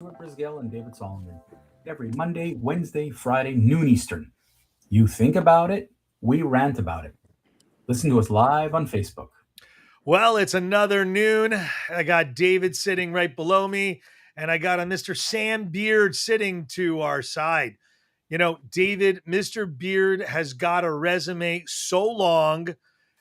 Stuart Brisgel and David Solomon. Every Monday, Wednesday, Friday, noon Eastern. You think about it, we rant about it. Listen to us live on Facebook. Well, it's another noon. I got David sitting right below me, and I got a Mr. Sam Beard sitting to our side. You know, David, Mr. Beard has got a resume so long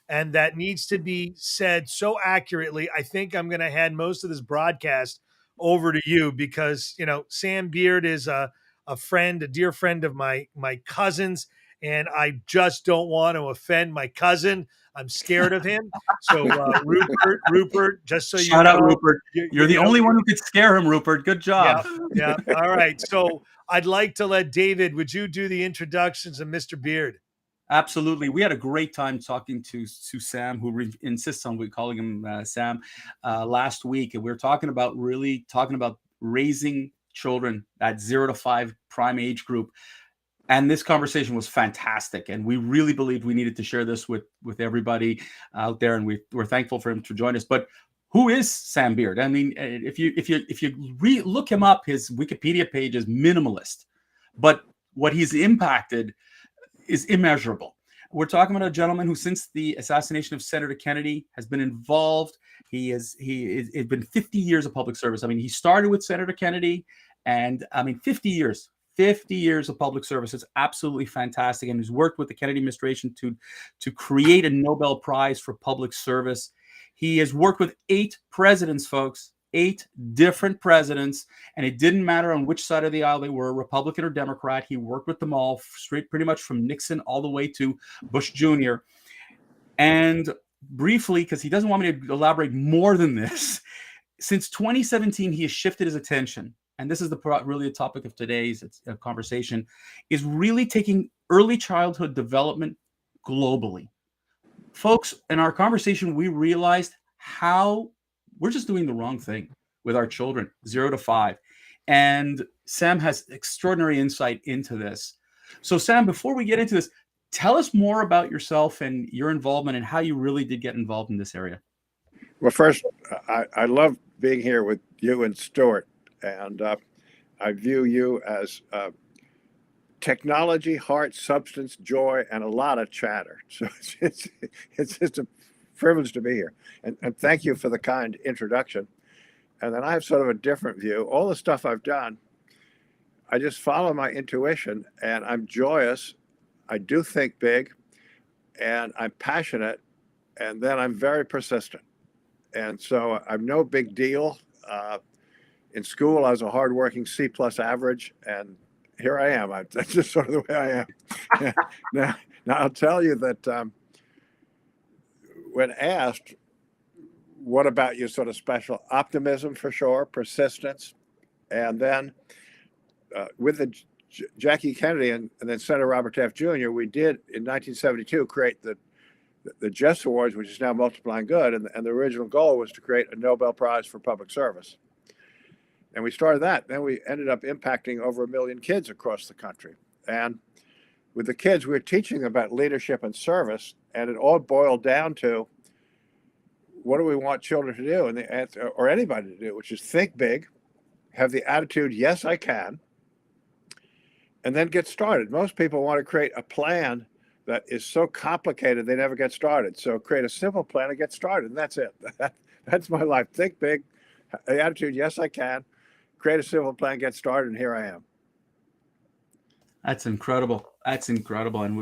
and that needs to be said so accurately. I think I'm going to hand most of this broadcast over to you because, you know, Sam Beard is a friend, a dear friend of my cousin's, and I just don't want to offend my cousin. I'm scared of him. So, Rupert, just so you Shout out, know, Rupert. You're the you know, only one who could scare him, Rupert. Good yeah, job. yeah. All right. So, I'd like to let David. Would you do the introductions of Mr. Beard? Absolutely. We had a great time talking to Sam, who insists on we calling him Sam, last week. And we were talking about raising children at 0 to 5 prime age group. And this conversation was fantastic. And we really believed we needed to share this with everybody out there. And we're thankful for him to join us. But who is Sam Beard? I mean, if you look him up, his Wikipedia page is minimalist. But what he's impacted is immeasurable. We're talking about a gentleman who, since the assassination of Senator Kennedy, has been involved. It's been 50 years of public service. I mean, he started with Senator Kennedy, and I mean, 50 years of public service. It's absolutely fantastic. And he's worked with the Kennedy administration to create a Nobel Prize for public service. He has worked with 8 presidents, folks. 8 different presidents, and it didn't matter on which side of the aisle they were, Republican or Democrat. He worked with them all, straight pretty much from Nixon all the way to Bush Jr. And briefly, because he doesn't want me to elaborate more than this, since 2017, he has shifted his attention, and this is really the topic of today's conversation, is really taking early childhood development globally. Folks, in our conversation, we realized how we're just doing the wrong thing with our children, 0 to 5. And Sam has extraordinary insight into this. So, Sam, before we get into this, tell us more about yourself and your involvement and how you really did get involved in this area. Well, first, I love being here with you and Stuart. And I view you as technology, heart, substance, joy, and a lot of chatter. So it's just a privilege to be here. And thank you for the kind introduction. And then I have sort of a different view. All the stuff I've done, I just follow my intuition, and I'm joyous. I do think big, and I'm passionate, and then I'm very persistent. And so I'm no big deal. In school, I was a hardworking C+ average, and here I am. That's just sort of the way I am. now, I'll tell you that when asked, what about you sort of special? Optimism for sure, persistence. And then with the Jackie Kennedy and then Senator Robert Taft Jr., we did in 1972 create the Jess Awards, which is now Multiplying Good. And the original goal was to create a Nobel Prize for public service. And we started that. Then we ended up impacting over 1 million kids across the country. And with the kids, we were teaching about leadership and service. And it all boiled down to, what do we want children to do? And the answer, or anybody to do, which is think big, have the attitude, yes, I can, and then get started. Most people want to create a plan that is so complicated they never get started. So create a simple plan and get started, and that's it. That's my life. Think big, the attitude, yes, I can, create a simple plan, get started, and here I am. That's incredible. And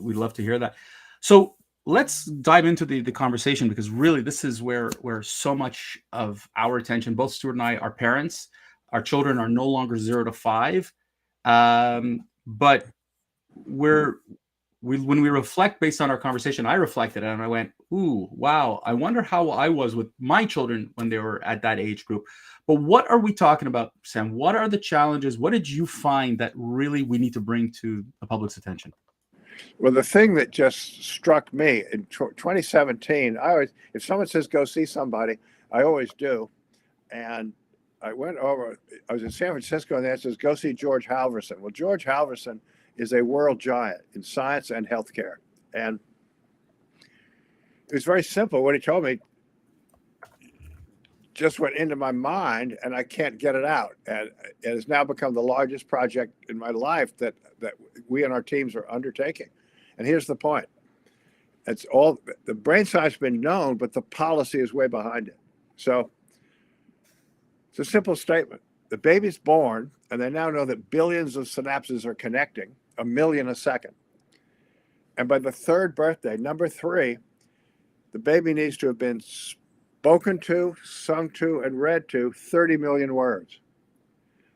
we'd love to hear that. So let's dive into the conversation, because really this is where so much of our attention, both Stuart and I, are parents. Our children are no longer 0 to 5. But when we reflect based on our conversation, I reflected and I went, ooh, wow, I wonder how I was with my children when they were at that age group. But what are we talking about, Sam? What are the challenges? What did you find that really we need to bring to the public's attention? Well, the thing that just struck me in 2017, if someone says go see somebody, I always do. And I was in San Francisco, and it says go see George Halverson. Well, George Halverson is a world giant in science and healthcare. And it was very simple. What he told me, just went into my mind, and I can't get it out. And it has now become the largest project in my life that we and our teams are undertaking. And here's the point. It's all, the brain science has been known, but the policy is way behind it. So it's a simple statement. The baby's born, and they now know that billions of synapses are connecting, 1 million a second. And by the third birthday, number 3, the baby needs to have been spoken to, sung to, and read to 30 million words.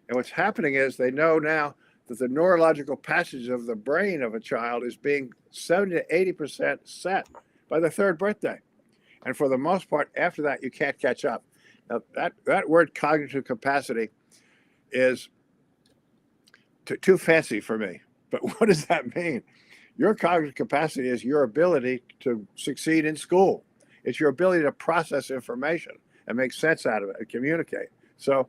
And what's happening is they know now that the neurological passage of the brain of a child is being 70 to 80% set by the third birthday. And for the most part, after that, you can't catch up. Now, that word cognitive capacity is too fancy for me. But what does that mean? Your cognitive capacity is your ability to succeed in school. It's your ability to process information and make sense out of it and communicate. So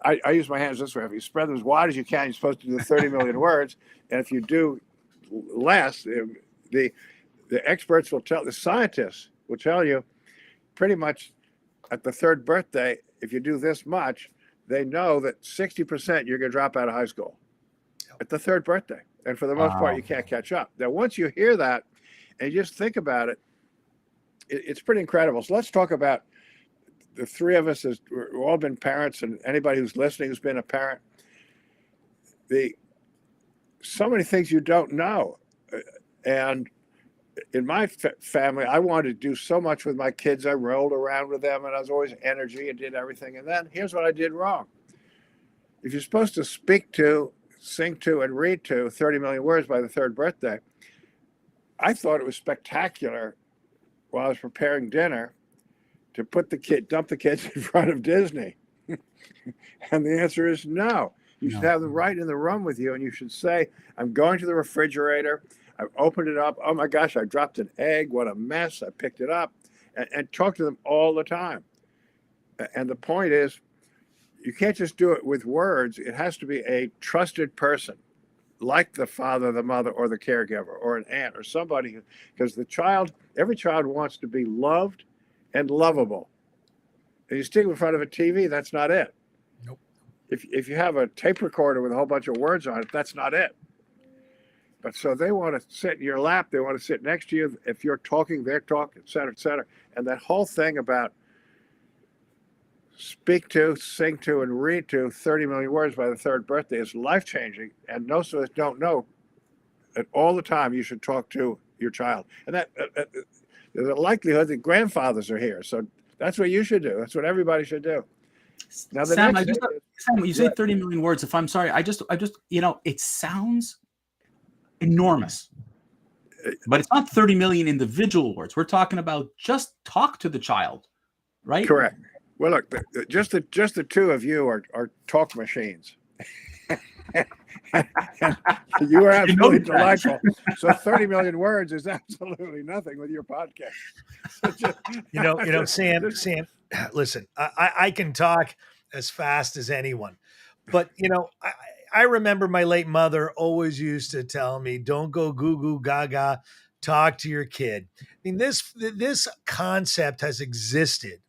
I use my hands this way. If you spread them as wide as you can, you're supposed to do 30 million words. And if you do less, the experts will tell, the scientists will tell you pretty much at the third birthday, if you do this much, they know that 60% you're going to drop out of high school at the third birthday. And for the most part, you can't catch up. Now, once you hear that and you just think about it, it's pretty incredible. So let's talk about the 3 of us. We've all been parents, and anybody who's listening who's been a parent. So many things you don't know. And in my family, I wanted to do so much with my kids. I rolled around with them, and I was always energy and did everything. And then here's what I did wrong. If you're supposed to speak to, sing to, and read to 30 million words by the third birthday, I thought it was spectacular while I was preparing dinner to dump the kids in front of Disney. And the answer is no. You should have them right in the room with you, and you should say, I'm going to the refrigerator. I've opened it up. Oh my gosh, I dropped an egg. What a mess. I picked it up. And talk to them all the time. And the point is, you can't just do it with words. It has to be a trusted person, like the father, the mother, or the caregiver, or an aunt, or somebody, because every child wants to be loved and lovable. And you stick them in front of a TV, that's not it. Nope. If you have a tape recorder with a whole bunch of words on it, that's not it. But so they want to sit in your lap, they want to sit next to you. If you're talking, they're talking, et cetera, et cetera. And that whole thing about speak to, sing to, and read to 30 million words by the third birthday is life-changing. And most of us don't know that all the time you should talk to your child. And that there's a likelihood that grandfathers are here. So that's what you should do. That's what everybody should do. Now, Sam, Sam, you say 30 million words. If I'm sorry, I just, it sounds enormous, but it's not 30 million individual words. We're talking about just talk to the child, right? Correct. Well, look, just the 2 of you are talk machines. You are absolutely delightful. So 30 million words is absolutely nothing with your podcast. So Sam, listen, I can talk as fast as anyone, but I remember my late mother always used to tell me, don't go goo goo gaga, talk to your kid. I mean, this concept has existed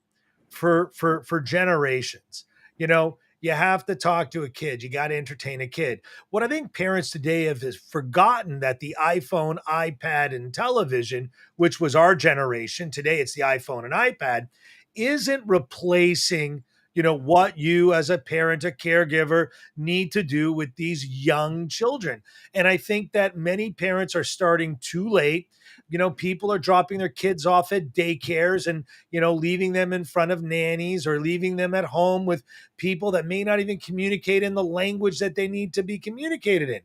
for generations. You have to talk to a kid. You got to entertain a kid. What I think parents today have is forgotten that the iPhone, iPad, and television, which was our generation, today it's the iPhone and iPad, isn't replacing what you as a parent, a caregiver, need to do with these young children. And I think that many parents are starting too late. People are dropping their kids off at daycares and, leaving them in front of nannies or leaving them at home with people that may not even communicate in the language that they need to be communicated in.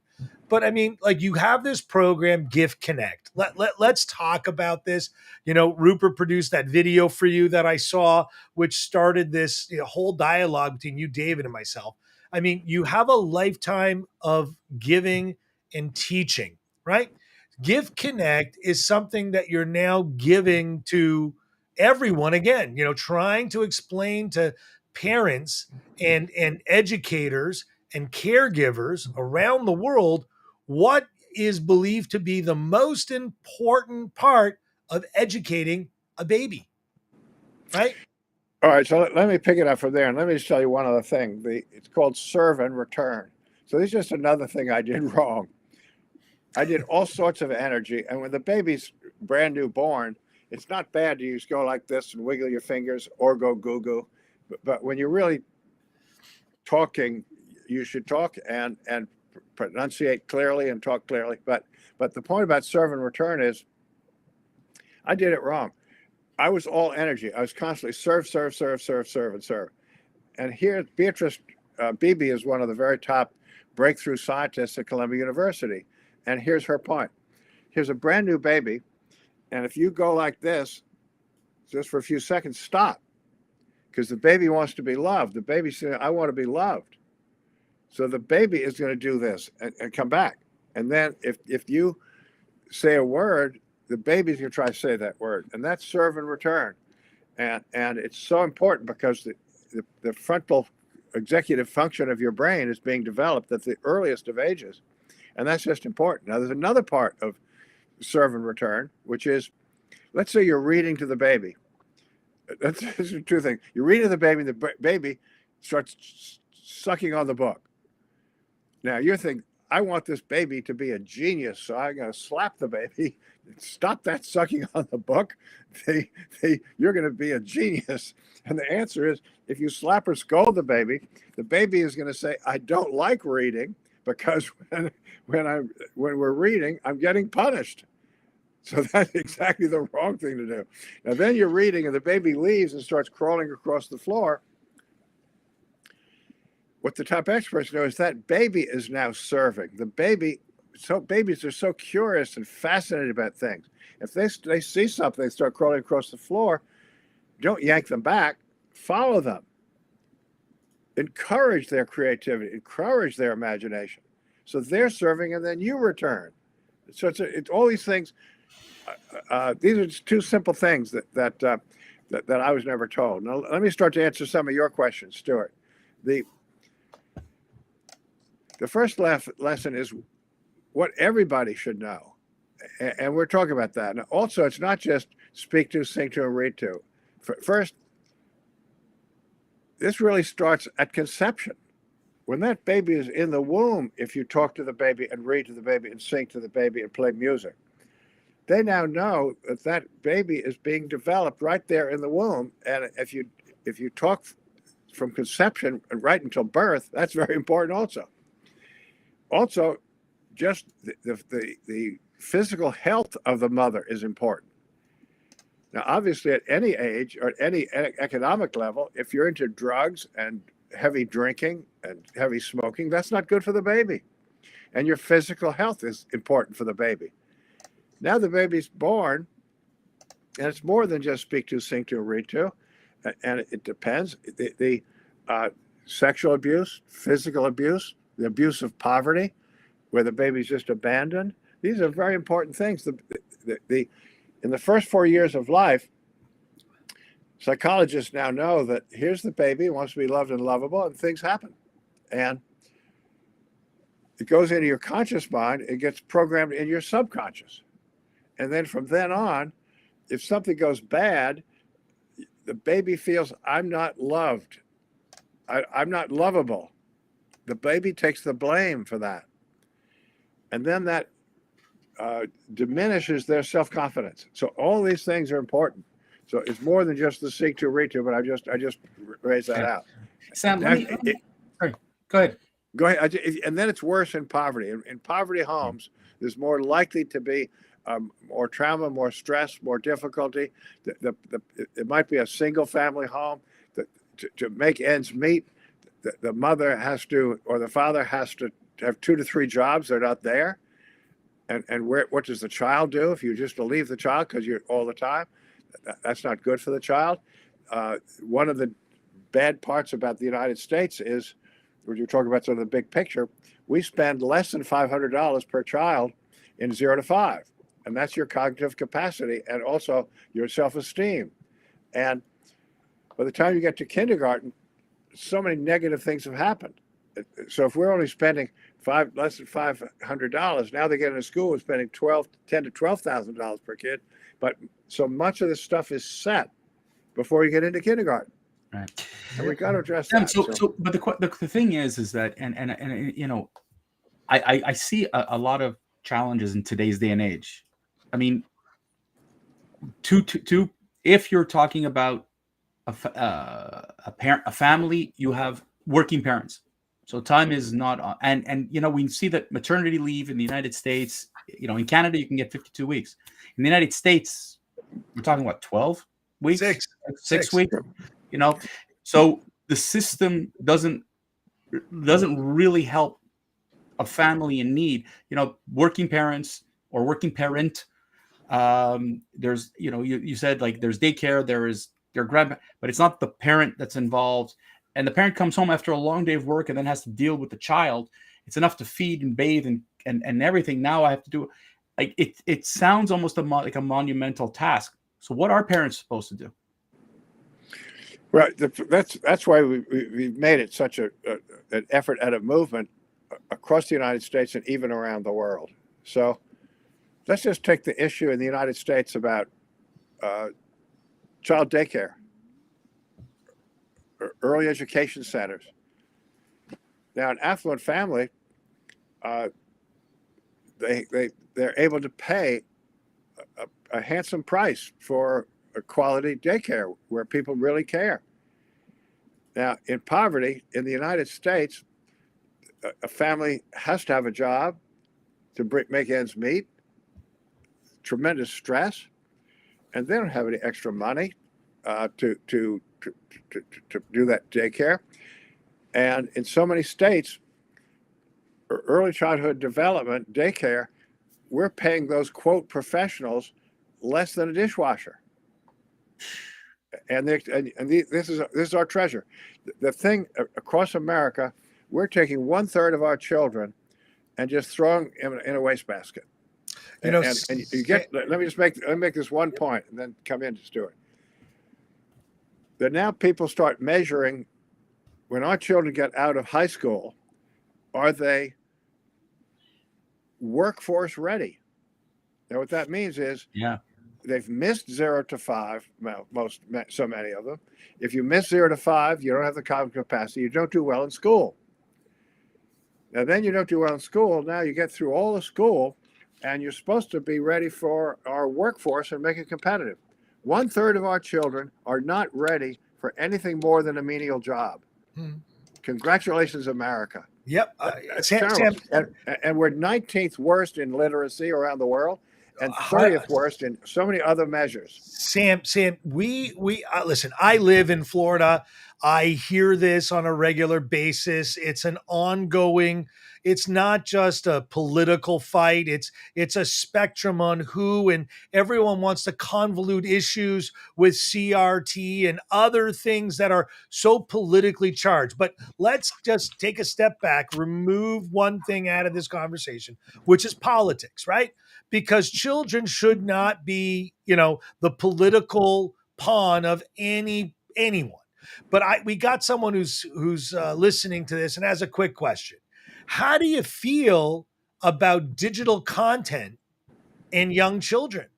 But I mean, you have this program, Gift Connect. Let's talk about this. Rupert produced that video for you that I saw, which started this whole dialogue between you, David, and myself. I mean, you have a lifetime of giving and teaching, right? Gift Connect is something that you're now giving to everyone. Again, trying to explain to parents and educators and caregivers around the world what is believed to be the most important part of educating a baby, right? All right, so let me pick it up from there, and let me just tell you one other thing. It's called serve and return. So this is just another thing I did wrong. I did all sorts of energy, and when the baby's brand new born, it's not bad to just go like this and wiggle your fingers or go goo-goo. But when you're really talking, you should talk and pronunciate clearly and talk clearly. But the point about serve and return is I did it wrong. I was all energy. I was constantly serve, serve, serve, serve, serve, and serve. And here, Beatrice Beebe is one of the very top breakthrough scientists at Columbia University. And here's her point. Here's a brand new baby. And if you go like this, just for a few seconds, stop. Because the baby wants to be loved. The baby's saying, I want to be loved. So the baby is going to do this and come back. And then if you say a word, the baby's going to try to say that word. And that's serve and return. And it's so important because the frontal executive function of your brain is being developed at the earliest of ages. And that's just important. Now, there's another part of serve and return, which is, let's say you're reading to the baby. That's two things. You're reading to the baby, the baby starts sucking on the book. Now, you're thinking, I want this baby to be a genius, so I'm going to slap the baby. Stop that sucking on the book. You're going to be a genius. And the answer is, if you slap or scold the baby is going to say, I don't like reading because when we're reading, I'm getting punished. So that's exactly the wrong thing to do. Now, then you're reading and the baby leaves and starts crawling across the floor. What the top experts know is that baby is now serving. The baby, so babies are so curious and fascinated about things. If they see something, they start crawling across the floor, don't yank them back, follow them. Encourage their creativity, encourage their imagination. So they're serving and then you return. So it's all these things. These are just two simple things that I was never told. Now, let me start to answer some of your questions, Stuart. The first lesson is what everybody should know. And we're talking about that. And also, it's not just speak to, sing to, and read to. First, this really starts at conception. When that baby is in the womb, if you talk to the baby and read to the baby and sing to the baby and play music, they now know that that baby is being developed right there in the womb. And if you talk from conception right until birth, that's very important also. Also, just the physical health of the mother is important. Now, obviously, at any age or at any economic level, if you're into drugs and heavy drinking and heavy smoking, that's not good for the baby. And your physical health is important for the baby. Now the baby's born, and it's more than just speak to, sing to, read to. And it depends. The sexual abuse, physical abuse, the abuse of poverty, where the baby's just abandoned. These are very important things. In the first 4 years of life, psychologists now know that here's the baby, wants to be loved and lovable, and things happen. And it goes into your conscious mind, it gets programmed in your subconscious. And then from then on, if something goes bad, the baby feels, I'm not loved. I'm not lovable. The baby takes the blame for that. And then that diminishes their self-confidence. So all these things are important. So it's more than just the seek to, read to, but I just raised that out. Sam, sorry, go ahead. Go ahead. And then it's worse in poverty. In poverty homes, there's more likely to be more trauma, more stress, more difficulty. It might be a single family home. To make ends meet, the mother has to, or the father has to have 2 to 3 jobs. They're not there. And what does the child do if you just leave the child because you're all the time? That's not good for the child. One of the bad parts about the United States is, when you talk about sort of the big picture, we spend less than $500 per child in 0 to 5. And that's your cognitive capacity and also your self-esteem. And by the time you get to kindergarten, so many negative things have happened. So if we're only spending less than $500, now they get into school, we're spending $10,000 to $12,000 per kid. But so much of this stuff is set before you get into kindergarten. Right. And we got to address Sam, that. but the thing is that, and you know, I see a lot of challenges in today's day and age. I mean, if you're talking about a family, you have working parents, so time is not on, and you know, we see that maternity leave in the United States, you know, in Canada you can get 52 weeks. In the United States, we're talking what, 12 weeks, six weeks, you know. So the system doesn't really help a family in need, you know, working parents or working parent. There's, you know, you said like there's daycare, there is their grandpa, but it's not the parent that's involved. And the parent comes home after a long day of work and then has to deal with the child. It's enough to feed and bathe and everything. Now I have to do, like, it sounds almost like a monumental task. So what are parents supposed to do? Well, that's why we've made it such an effort and a movement across the United States and even around the world. So let's just take the issue in the United States about child daycare, early education centers. Now, an affluent family, they're able to pay a handsome price for a quality daycare where people really care. Now, in poverty in the United States, a family has to have a job to make ends meet, tremendous stress, and they don't have any extra money to do that daycare. And in so many states, early childhood development daycare, we're paying those quote professionals less than a dishwasher. And this is our treasure. The thing across America, we're taking 1/3 of our children and just throwing them in a wastebasket. You know, and you get. Let me make this one point and then come in to Stuart. That now people start measuring when our children get out of high school, are they workforce ready? Now, what that means is, they've missed 0 to 5. So many of them. If you miss 0 to 5, you don't have the cognitive capacity. You don't do well in school. Now, then you don't do well in school. Now you get through all the school, and you're supposed to be ready for our workforce and make it competitive. 1/3 of our children are not ready for anything more than a menial job. Congratulations, America. Yep. Sam, and we're 19th worst in literacy around the world, and 30th worst in so many other measures. Sam, we listen, I live in Florida. I hear this on a regular basis. It's an ongoing, it's not just a political fight. It's a spectrum on who, and everyone wants to convolute issues with CRT and other things that are so politically charged. But let's just take a step back, remove one thing out of this conversation, which is politics, right? Because children should not be, you know, the political pawn of anyone. But we got someone who's listening to this and has a quick question. How do you feel about digital content and young children?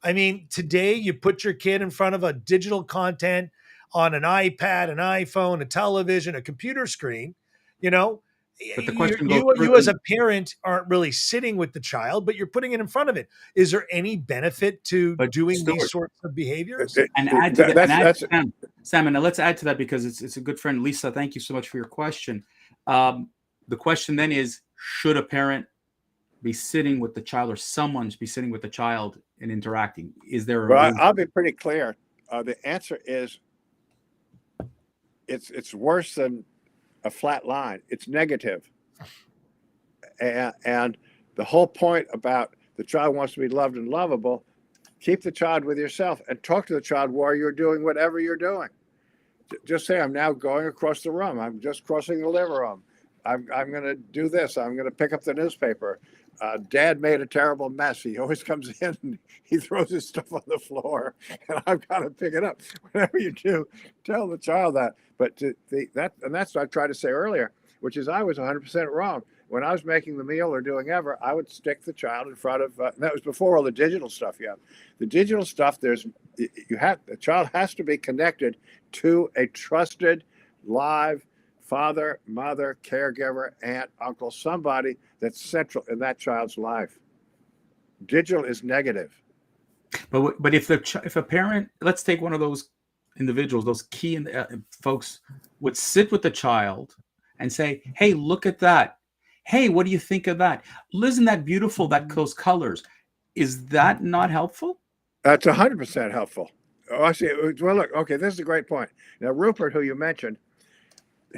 I mean, today you put your kid in front of a digital content on an iPad, an iPhone, a television, a computer screen, you know. But the question you as a parent aren't really sitting with the child, but you're putting it in front of it. Is there any benefit to doing these sorts of behaviors? And add to that, Sam, and let's add to that, because it's a good friend. Lisa, thank you so much for your question. The question then is, should a parent be sitting with the child, or someone be sitting with the child and interacting? Is there a Well, I'll be pretty clear. The answer is it's worse than a flat line. It's negative. And the whole point about the child wants to be loved and lovable, keep the child with yourself and talk to the child while you're doing whatever you're doing. Just say, I'm now going across the room. I'm just crossing the living room. I'm going to do this. I'm going to pick up the newspaper. Dad made a terrible mess. He always comes in and he throws his stuff on the floor, and I've got to pick it up. Whatever you do, tell the child that. But that's what I tried to say earlier. which is I was 100% wrong. When I was making the meal or doing ever, I would stick the child in front of. That was before all the digital stuff. You have the digital stuff. The child has to be connected to a trusted, live father, mother, caregiver, aunt, uncle, somebody that's central in that child's life. Digital is negative. But if a parent, let's take one of those individuals, those key folks, would sit with the child and say, "Hey, look at that. Hey, what do you think of that? Isn't that beautiful? Those colors." Is that not helpful? That's 100% helpful. Oh, I see. Well, look. Okay, this is a great point. Now, Rupert, who you mentioned,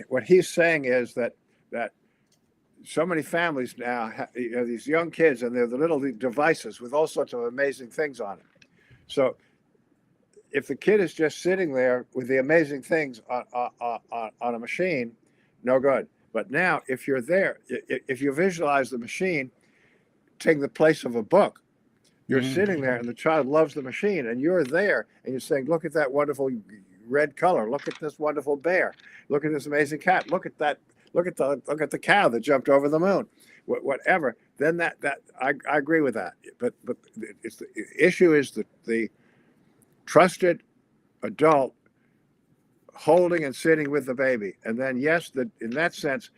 what he's saying is that so many families now have these young kids, and they're the little devices with all sorts of amazing things on it. So if the kid is just sitting there with the amazing things on a machine, no good. But now, if you're there, if you visualize the machine taking the place of a book, you're sitting there, and the child loves the machine, and you're there, and you're saying, "Look at that wonderful red color. Look at this wonderful bear. Look at this amazing cat. Look at that. Look at the cow that jumped over the moon." Whatever. Then that I agree with that. But the issue is the trusted adult holding and sitting with the baby, and then yes, in that sense,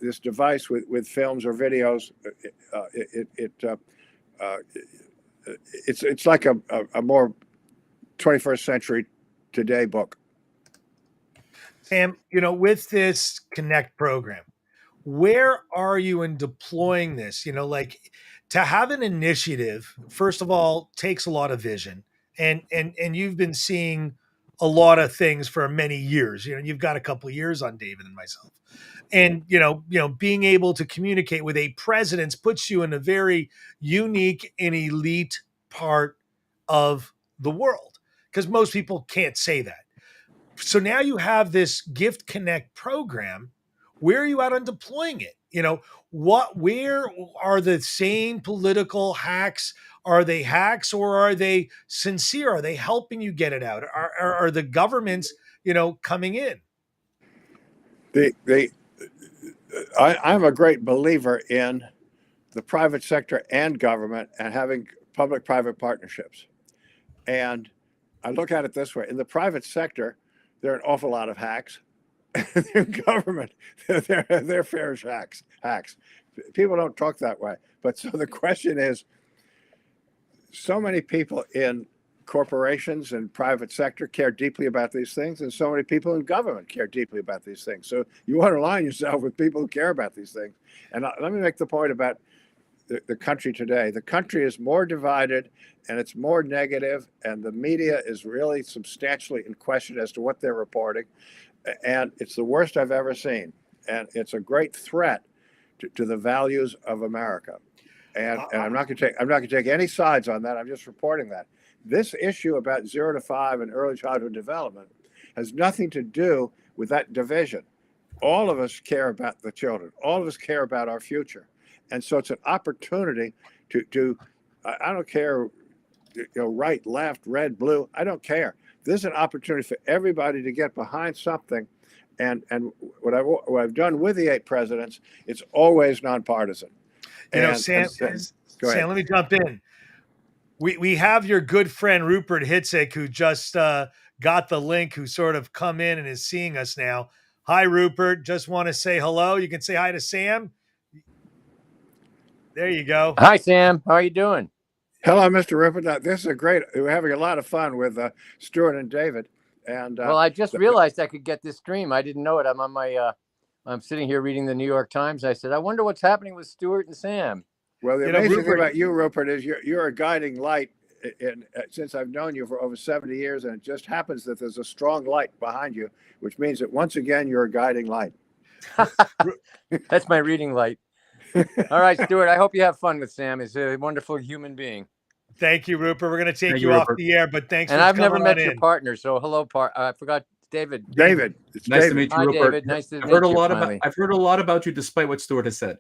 this device with films or videos, it's like a more 21st century today book. Sam, with this Connect program, where are you in deploying this? Like, to have an initiative, first of all, takes a lot of vision, and you've been seeing a lot of things for many years. You've got a couple of years on David and myself, and being able to communicate with a president puts you in a very unique and elite part of the world, because most people can't say that. So now you have this Gift Connect program. Where are you at on deploying it? Where are the same political hacks? Are they hacks, or are they sincere? Are they helping you get it out? Are the governments, coming in? I'm a great believer in the private sector and government and having public-private partnerships. And I look at it this way: in the private sector, there are an awful lot of hacks. In government, they're fair hacks. People don't talk that way. But so the question is, so many people in corporations and private sector care deeply about these things, and so many people in government care deeply about these things. So you want to align yourself with people who care about these things. And let me make the point about the country today. The country is more divided, and it's more negative, and the media is really substantially in question as to what they're reporting. And it's the worst I've ever seen. And it's a great threat to the values of America. And I'm not going to take any sides on that. I'm just reporting that. This issue about 0 to 5 and early childhood development has nothing to do with that division. All of us care about the children. All of us care about our future. And so it's an opportunity to I don't care, right, left, red, blue. I don't care. This is an opportunity for everybody to get behind something. And what I've done with the 8 presidents, it's always nonpartisan. Sam, let me jump in. We have your good friend Rupert Hitzik, who just got the link, who sort of come in and is seeing us now. Hi, Rupert. Just want to say hello. You can say hi to Sam. There you go. Hi, Sam. How are you doing? Hello, Mr. Rupert. This is great. We're having a lot of fun with Stuart and David. And well, I just realized I could get this stream. I didn't know it. I'm on my. I'm sitting here reading the New York Times. I said, I wonder what's happening with Stuart and Sam. Well, the amazing thing about you, Rupert, is you're a guiding light. Since I've known you for over 70 years, and it just happens that there's a strong light behind you, which means that once again you're a guiding light. That's my reading light. All right, Stuart. I hope you have fun with Sam. He's a wonderful human being. Thank you, Rupert. We're going to take you off the air, but thanks. And for I've never met your in. partner, so hello, I forgot David. David, it's nice to meet you, Hi, Rupert. David. Nice to meet you. I've heard a lot about you, despite what Stuart has said.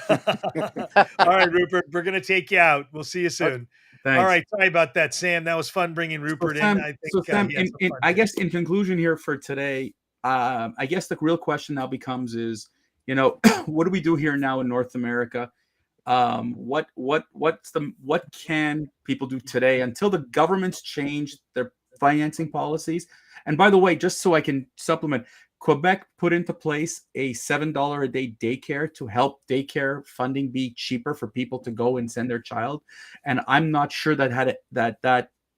All right, Rupert. We're going to take you out. We'll see you soon. Thanks. All right. Sorry about that, Sam. That was fun bringing Rupert in. I think. Sam, I guess in conclusion here for today, I guess the real question now becomes is You know, what do we do here now in North America? What can people do today until the governments change their financing policies? And by the way, just so I can supplement, Quebec put into place a $7 a day daycare to help daycare funding be cheaper for people to go and send their child. And I'm not sure that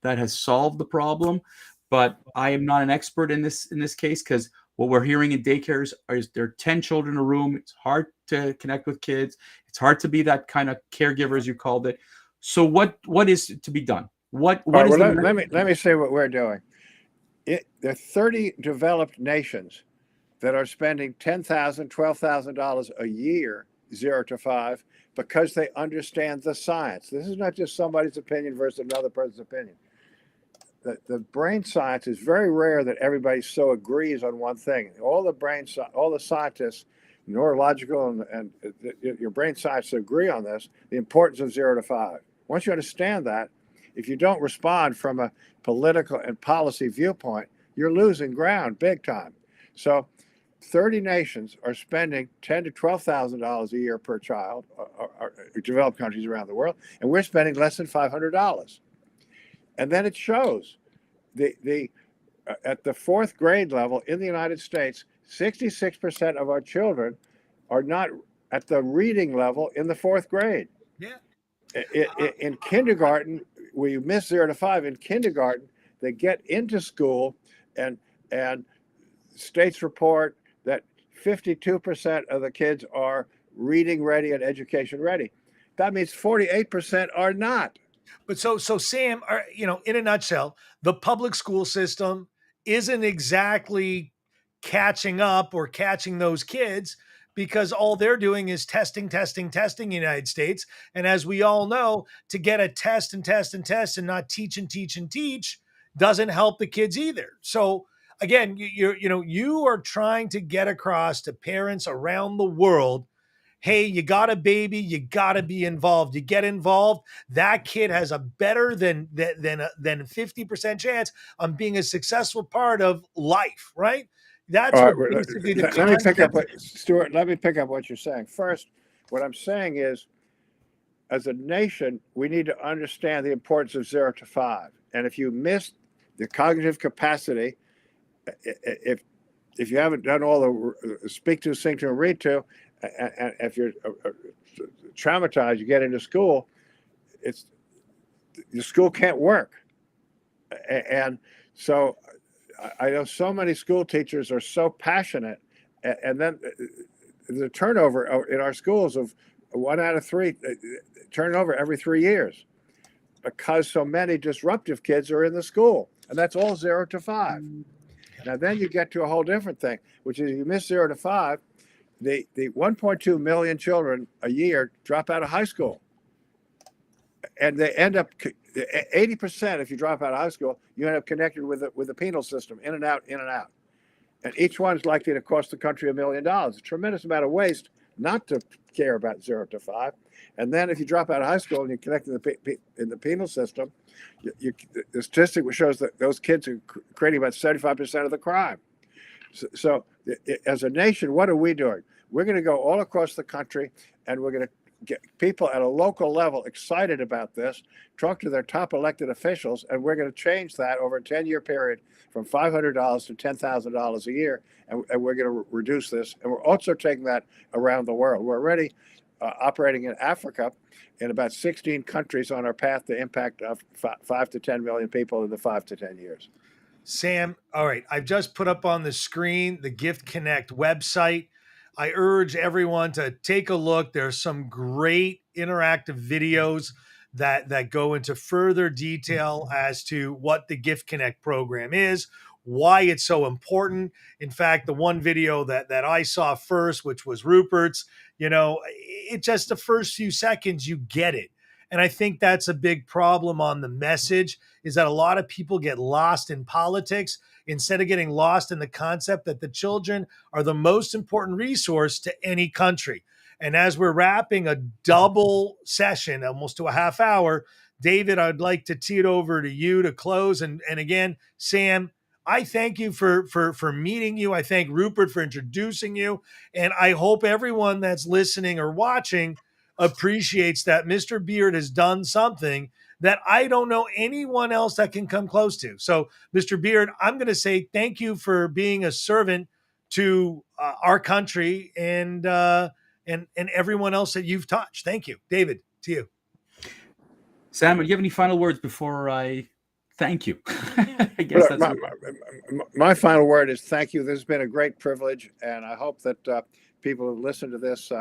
has solved the problem, but I am not an expert in this case, because what we're hearing in daycares is there are 10 children in a room. It's hard to connect with kids. It's hard to be that kind of caregiver, as you called it. So what is to be done? What All right, is well, the let me say what we're doing. There are 30 developed nations that are spending $10,000, $12,000 a year, 0 to 5, because they understand the science. This is not just somebody's opinion versus another person's opinion. The brain science is very rare that everybody so agrees on one thing. All the scientists, neurological and your brain science agree on this, the importance of 0 to 5. Once you understand that, if you don't respond from a political and policy viewpoint, you're losing ground big time. So 30 nations are spending $10,000 to $12,000 a year per child, or developed countries around the world, and we're spending less than $500. And then it shows at the fourth grade level in the United States, 66% of our children are not at the reading level in the fourth grade. Yeah. In kindergarten, where you miss 0 to 5, in kindergarten, they get into school, and states report that 52% of the kids are reading ready and education ready. That means 48% are not. But so Sam, in a nutshell, the public school system isn't exactly catching up or catching those kids, because all they're doing is testing in the United States. And as we all know, to get a test and not teach doesn't help the kids either. So again, you are trying to get across to parents around the world, hey, you got a baby, you got to be involved. You get involved, that kid has a better than 50% chance on being a successful part of life, right? That's All what right, basically the let me pick up concept. Stuart, let me pick up what you're saying. First, what I'm saying is, as a nation, we need to understand the importance of 0 to 5. And if you miss the cognitive capacity, if you haven't done all the speak to, sing to, and read to, and if you're traumatized, you get into school, the school can't work. And so I know so many school teachers are so passionate, and then the turnover in our schools of 1 out of 3 turn over every 3 years, because so many disruptive kids are in the school, and that's all 0 to 5. Now then you get to a whole different thing, which is, you miss 0 to 5, the 1.2 million children a year drop out of high school, and they end up 80%. If you drop out of high school, you end up connected with the penal system, in and out, and each one's likely to cost the country $1 million. A tremendous amount of waste not to care about 0 to 5. And then if you drop out of high school and you connect in the penal system, the statistic shows that those kids are creating about 75% of the crime. So as a nation, what are we doing? We're going to go all across the country, and we're going to get people at a local level excited about this, talk to their top elected officials, and we're going to change that over a 10-year period from $500 to $10,000 a year, and we're going to reduce this. And we're also taking that around the world. We're already operating in Africa in about 16 countries on our path to impact of 5 to 10 million people in the 5 to 10 years. Sam, all right, I've just put up on the screen the Gift Connect website. I urge everyone to take a look. There's some great interactive videos that go into further detail as to what the Gift Connect program is, why it's so important. In fact, the one video that I saw first, which was Rupert's, it just, the first few seconds, you get it. And I think that's a big problem on the message, is that a lot of people get lost in politics instead of getting lost in the concept that the children are the most important resource to any country. And as we're wrapping a double session, almost to a half hour, David, I'd like to tee it over to you to close. And again, Sam, I thank you for meeting you. I thank Rupert for introducing you. And I hope everyone that's listening or watching appreciates that Mr. Beard has done something that I don't know anyone else that can come close to. So, Mr. Beard, I'm going to say thank you for being a servant to our country and everyone else that you've touched. Thank you. David, to you. Sam, do you have any final words before I thank you? I guess Look, that's my final word is thank you. This has been a great privilege, and I hope that people who listen to this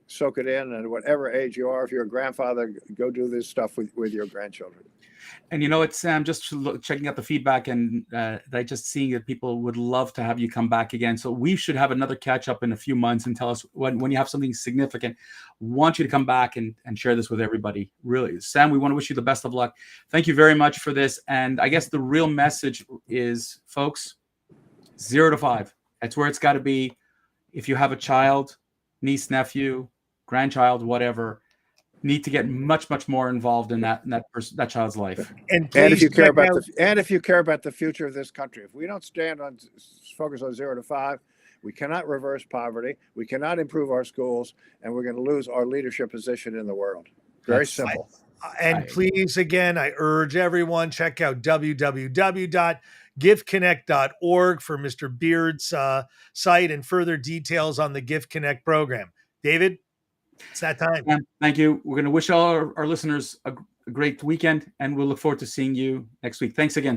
soak it in. And whatever age you are, if you're a grandfather, go do this stuff with your grandchildren. And you know what, Sam, just checking out the feedback and I just seeing that people would love to have you come back again. So we should have another catch up in a few months and tell us when you have something significant. Want you to come back and share this with everybody. Really, Sam, we want to wish you the best of luck. Thank you very much for this. And I guess the real message is, folks, 0 to 5. That's where it's got to be. If you have a child, niece, nephew, grandchild, whatever, need to get much more involved in that child's life. And if you care about if you care about the future of this country, if we don't focus on 0 to 5, we cannot reverse poverty, we cannot improve our schools, and we're going to lose our leadership position in the world. Very simple. Please, again, I urge everyone, check out www.giftconnect.org for Mr. Beard's site and further details on the Gift Connect program. David, it's that time. Thank you. We're going to wish all our listeners a great weekend, and we'll look forward to seeing you next week. Thanks again.